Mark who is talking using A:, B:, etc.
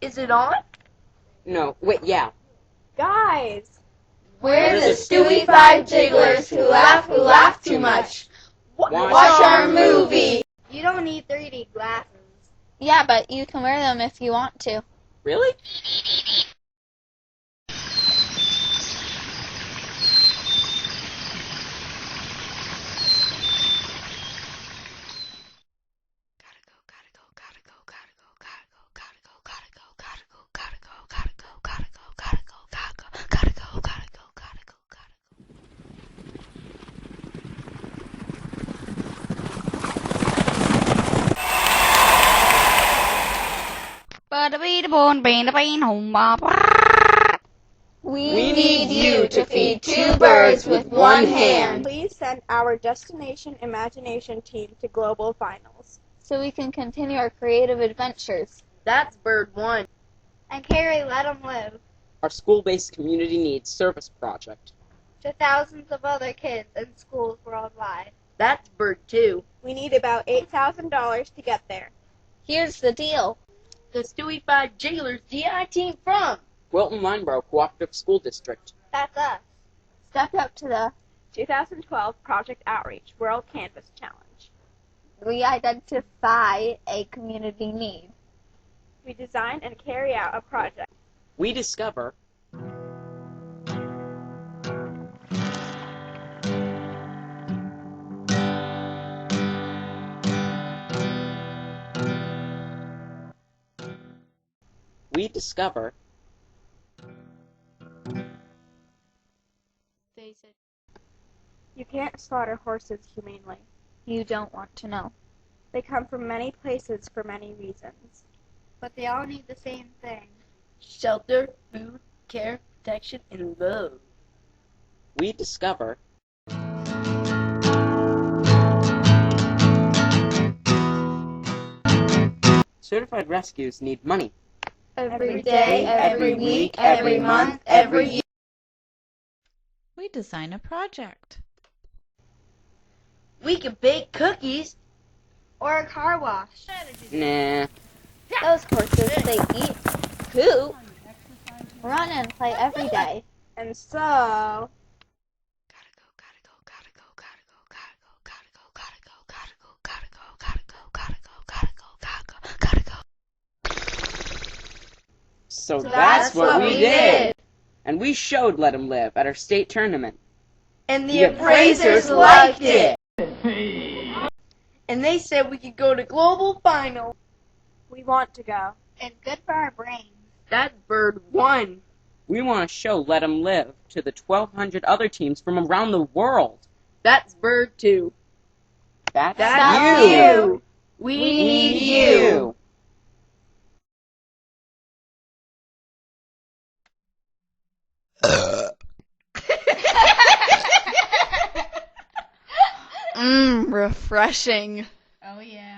A: Is it on?
B: No, wait, yeah.
C: Guys!
D: We're the Stewie Five Jigglers who laugh too much. Watch our movie!
C: You don't need 3D glasses.
D: Yeah, but you can wear them if you want to.
B: Really?
D: We need you to feed two birds with one hand.
C: Please send our Destination ImagiNation team to Global Finals.
D: So we can continue our creative adventures.
A: That's bird 1.
C: And carry Let 'em Live
B: Our school-based community needs service project.
C: to thousands of other kids and schools worldwide.
A: That's bird 2.
C: We need about $8,000 to get there.
D: Here's the deal.
A: The Stewie Five Jigglers DI team from
B: Wilton Lineborough Cooperative School District.
C: That's us.
D: Step up to the
C: 2012 Project Outreach World Canvas Challenge.
D: we identify a community need.
C: We design and carry out a project.
B: We discover
C: You can't slaughter horses humanely.
D: You don't want to know.
C: They come from many places for many reasons. But they all need the same thing.
A: shelter, food, care, protection, and love.
B: we discover certified rescues need money.
D: Every day, every week, every month, every year.
E: We design a project.
A: We can bake cookies.
C: Or a car wash.
B: Nah.
D: Those horses, they eat, poop, run and play every day.
C: And so,
B: So that's what we did. And we showed Let 'em Live at our state tournament.
A: And the
B: The
A: appraisers liked it. And they said we could go to global final.
C: we want to go.
D: It's good for our brains.
A: That's bird 1.
B: We want to show Let 'em Live to the 1,200 other teams from around the world.
A: That's bird 2.
B: That's
A: you. We need you.
E: Refreshing.
F: Oh yeah.